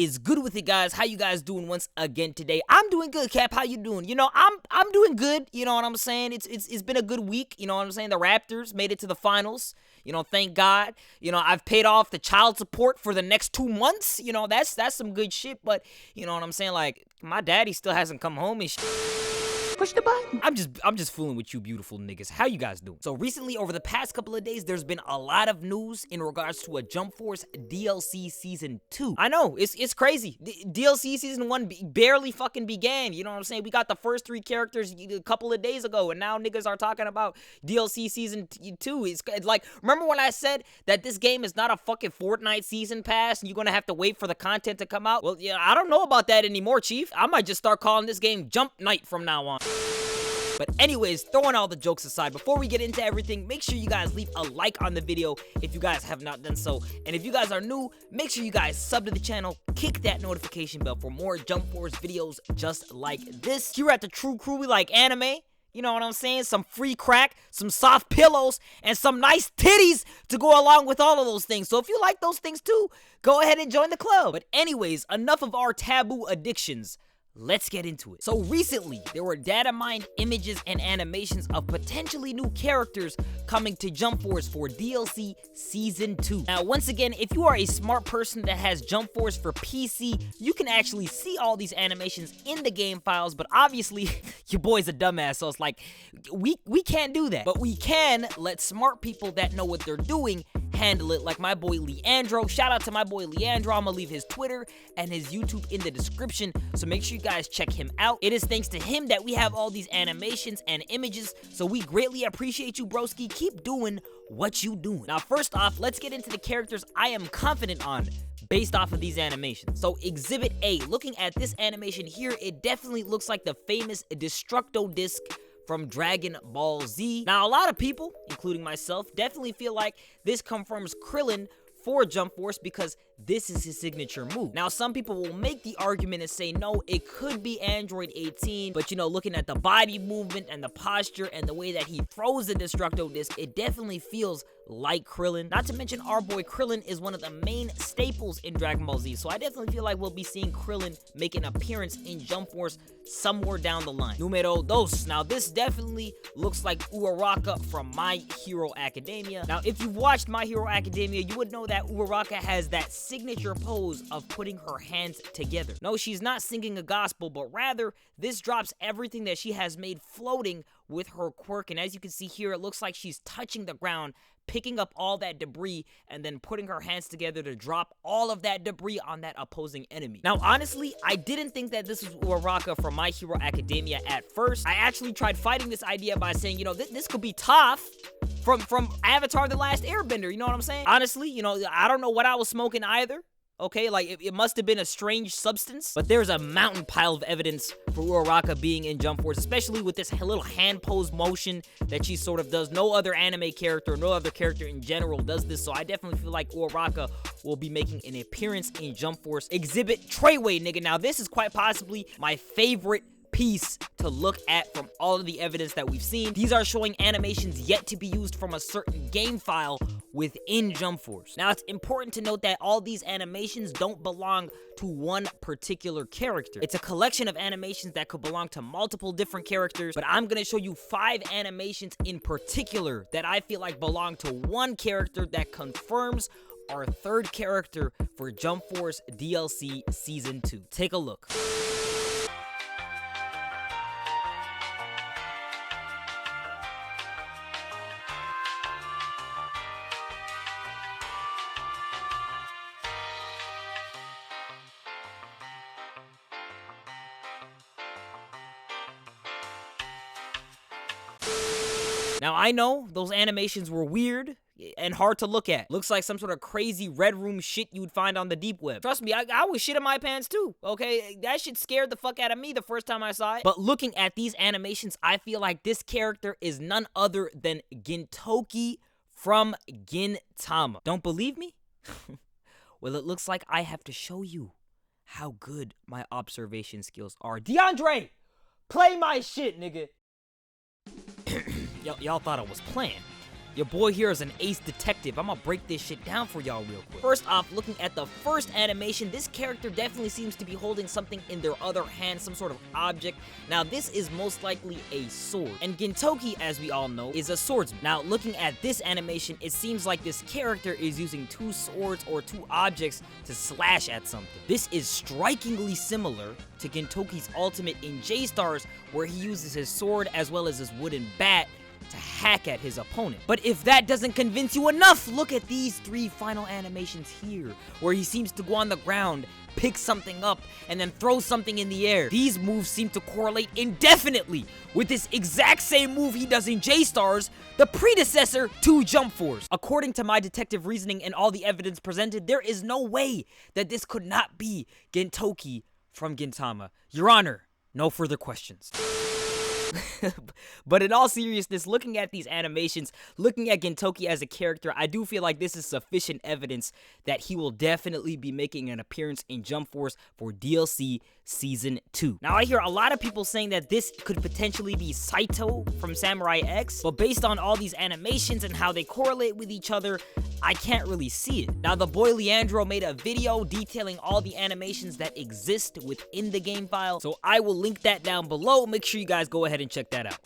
is good with it, guys? How you guys doing once again today? I'm doing good, Cap. How you doing? You know, I'm doing good. You know what I'm saying? It's been a good week. You know what I'm saying? The Raptors made it to the finals. You know, thank God. You know, I've paid off the child support for the next 2 months. You know, that's some good shit. But you know what I'm saying? Like, my daddy still hasn't come home and shit. Push the button. I'm just fooling with you beautiful niggas. How you guys doing? So recently, over the past couple of days, there's been a lot of news in regards to a Jump Force DLC Season 2. I know, it's crazy. DLC Season 1 barely fucking began. You know what I'm saying? We got the first 3 characters a couple of days ago, and now niggas are talking about DLC Season 2. It's like, remember when I said that this game is not a fucking Fortnite Season Pass, and you're gonna have to wait for the content to come out? Well, yeah, I don't know about that anymore, Chief. I might just start calling this game Jump Night from now on. But anyways, throwing all the jokes aside, before we get into everything, make sure you guys leave a like on the video if you guys have not done so. And if you guys are new, make sure you guys sub to the channel, kick that notification bell for more Jump Force videos just like this. Here at the TREW Crew, we like anime. You know what I'm saying? Some free crack, some soft pillows, and some nice titties to go along with all of those things. So if you like those things too, go ahead and join the club. But anyways, enough of our taboo addictions. Let's get into it. So recently, there were data mined images and animations of potentially new characters coming to Jump Force for DLC Season 2. Now, once again, if you are a smart person that has Jump Force for PC, you can actually see all these animations in the game files, but obviously, your boy's a dumbass, so it's like, we can't do that. But we can let smart people that know what they're doing handle it, like my boy Leandro. Shout out to my boy Leandro. I'm gonna leave his Twitter and his YouTube in the description, so make sure you guys check him out. It is thanks to him that we have all these animations and images, so we greatly appreciate you, broski. Keep doing what you doing. Now, first off, let's get into the characters I am confident on based off of these animations. So Exhibit A, looking at this animation here, it definitely looks like the famous Destructo Disc from Dragon Ball Z. Now, a lot of people, including myself, definitely feel like this confirms Krillin for Jump Force because this is his signature move. Now, some people will make the argument and say, no, it could be Android 18, but you know, looking at the body movement and the posture and the way that he throws the Destructo Disc, it definitely feels like Krillin. Not to mention, our boy Krillin is one of the main staples in Dragon Ball Z, so I definitely feel like we'll be seeing Krillin make an appearance in Jump Force somewhere down the line. Numero dos. Now, this definitely looks like Uraraka from My Hero Academia. Now, if you've watched My Hero Academia, you would know that Uraraka has that signature pose of putting her hands together. No, she's not singing a gospel, but rather, this drops everything that she has made floating with her quirk, and as you can see here, it looks like she's touching the ground, picking up all that debris, and then putting her hands together to drop all of that debris on that opposing enemy. Now, honestly, I didn't think that this was Uraraka from My Hero Academia at first. I actually tried fighting this idea by saying, you know, this could be Toph from Avatar: The Last Airbender, you know what I'm saying? Honestly, you know, I don't know what I was smoking either. Okay, like, it must have been a strange substance, but there's a mountain pile of evidence for Uraraka being in Jump Force, especially with this little hand pose motion that she sort of does. No other anime character, no other character in general does this, so I definitely feel like Uraraka will be making an appearance in Jump Force. Exhibit Treyway, nigga. Now, this is quite possibly my favorite piece to look at from all of the evidence that we've seen. These are showing animations yet to be used from a certain game file within Jump Force. Now, it's important to note that all these animations don't belong to one particular character. It's a collection of animations that could belong to multiple different characters, but I'm gonna show you 5 animations in particular that I feel like belong to one character that confirms our 3rd character for Jump Force DLC Season 2. Take a look. Now, I know those animations were weird and hard to look at. Looks like some sort of crazy red room shit you would find on the deep web. Trust me, I was shit in my pants too, okay? That shit scared the fuck out of me the first time I saw it. But looking at these animations, I feel like this character is none other than Gintoki from Gintama. Don't believe me? Well, it looks like I have to show you how good my observation skills are. DeAndre, play my shit, nigga. Y'all thought I was playing. Your boy here is an ace detective. I'm gonna break this shit down for y'all real quick. First off, looking at the first animation, this character definitely seems to be holding something in their other hand, some sort of object. Now, this is most likely a sword. And Gintoki, as we all know, is a swordsman. Now, looking at this animation, it seems like this character is using two swords or two objects to slash at something. This is strikingly similar to Gintoki's ultimate in J-Stars, where he uses his sword as well as his wooden bat to hack at his opponent. But if that doesn't convince you enough, look at these three final animations here, where he seems to go on the ground, pick something up, and then throw something in the air. These moves seem to correlate indefinitely with this exact same move he does in J-Stars, the predecessor to Jump Force. According to my detective reasoning and all the evidence presented, there is no way that this could not be Gintoki from Gintama. Your Honor, no further questions. But in all seriousness, looking at these animations, looking at Gintoki as a character, I do feel like this is sufficient evidence that he will definitely be making an appearance in Jump Force for DLC Season 2. Now, I hear a lot of people saying that this could potentially be Saito from Samurai X, but based on all these animations and how they correlate with each other, I can't really see it. Now, the boy Leandro made a video detailing all the animations that exist within the game file, so I will link that down below. Make sure you guys go ahead and check that out.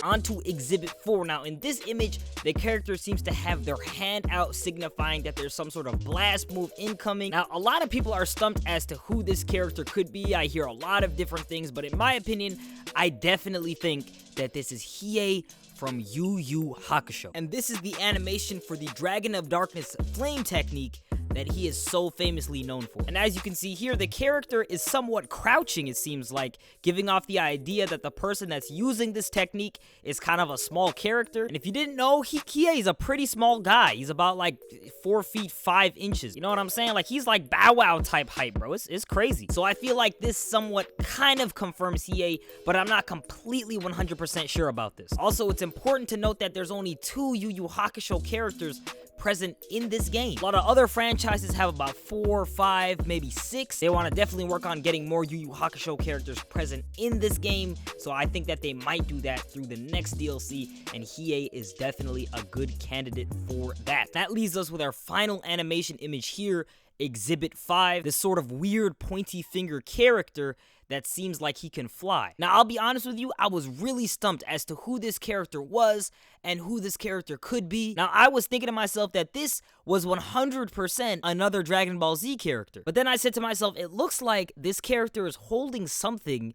On to Exhibit 4. Now, in this image, the character seems to have their hand out, signifying that there's some sort of blast move incoming. Now, a lot of people are stumped as to who this character could be. I hear a lot of different things, but in my opinion, I definitely think that this is Hiei from Yu Yu Hakusho. And this is the animation for the Dragon of Darkness flame technique that he is so famously known for. And as you can see here, the character is somewhat crouching, it seems like, giving off the idea that the person that's using this technique is kind of a small character. And if you didn't know, Hiei is a pretty small guy. He's about like 4 feet 5 inches. You know what I'm saying? Like, he's like Bow Wow type height, bro. It's crazy. So I feel like this somewhat kind of confirms Hiei, but I'm not completely 100% sure about this. Also, it's important to note that there's only 2 Yu Yu Hakusho characters present in this game. A lot of other franchises have about 4, 5, maybe 6. They want to definitely work on getting more Yu Yu Hakusho characters present in this game, so I think that they might do that through the next DLC, and Hiei is definitely a good candidate for that. That leaves us with our final animation image here, Exhibit 5, this sort of weird pointy finger character that seems like he can fly. Now, I'll be honest with you, I was really stumped as to who this character was and who this character could be. Now, I was thinking to myself that this was 100% another Dragon Ball Z character. But then I said to myself, it looks like this character is holding something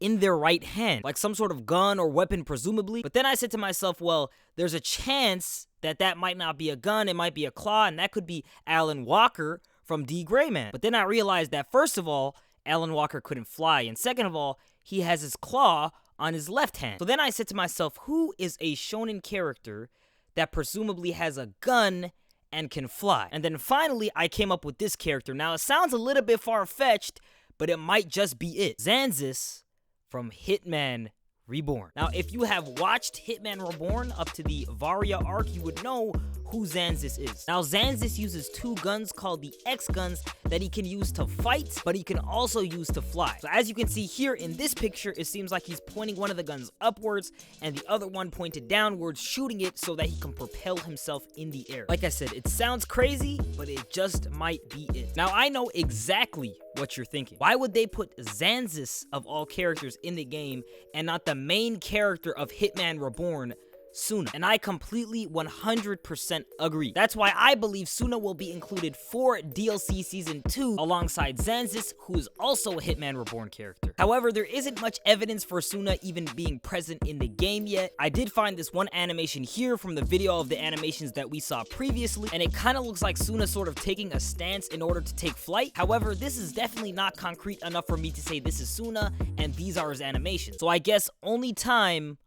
in their right hand, like some sort of gun or weapon, presumably. But then I said to myself, well, there's a chance that that might not be a gun, it might be a claw, and that could be Alan Walker from D. Gray Man. But then I realized that, first of all, Alan Walker couldn't fly, and second of all, he has his claw on his left hand. So then I said to myself, who is a shonen character that presumably has a gun and can fly? And then finally, I came up with this character. Now, it sounds a little bit far-fetched, but it might just be it. Zanzis from Hitman Reborn. Now, if you have watched Hitman Reborn up to the Varia arc, you would know who Zanzis is. Now, Zanzis uses 2 guns called the X guns that he can use to fight, but he can also use to fly. So as you can see here in this picture, it seems like he's pointing one of the guns upwards and the other one pointed downwards, shooting it so that he can propel himself in the air. Like I said, it sounds crazy, but it just might be it. Now, I know exactly what you're thinking. Why would they put Zanzis, of all characters, in the game and not the main character of Hitman Reborn, Tsuna? And I completely 100% agree. That's why I believe Tsuna will be included for DLC Season 2 alongside Zanzis, who is also a Hitman Reborn character. However, there isn't much evidence for Tsuna even being present in the game yet. I did find this one animation here from the video of the animations that we saw previously, and it kind of looks like Tsuna sort of taking a stance in order to take flight. However, this is definitely not concrete enough for me to say this is Tsuna and these are his animations. So I guess only time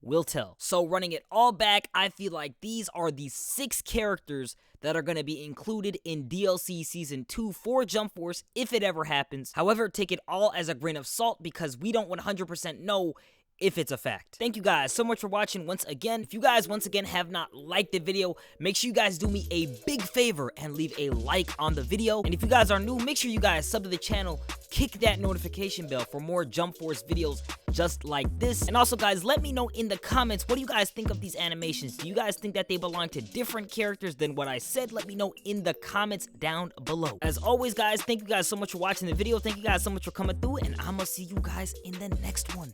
will tell. So running it all back, I feel like these are the 6 characters that are going to be included in DLC Season 2 for Jump Force if it ever happens. However, take it all as a grain of salt because we don't 100% know if it's a fact. Thank you guys so much for watching once again. If you guys once again have not liked the video, make sure you guys do me a big favor and leave a like on the video. And if you guys are new, make sure you guys sub to the channel, kick that notification bell for more Jump Force videos just like this. And also, guys, let me know in the comments, what do you guys think of these animations? Do you guys think that they belong to different characters than what I said? Let me know in the comments down below. As always, guys, thank you guys so much for watching the video. Thank you guys so much for coming through, and I'm gonna see you guys in the next one.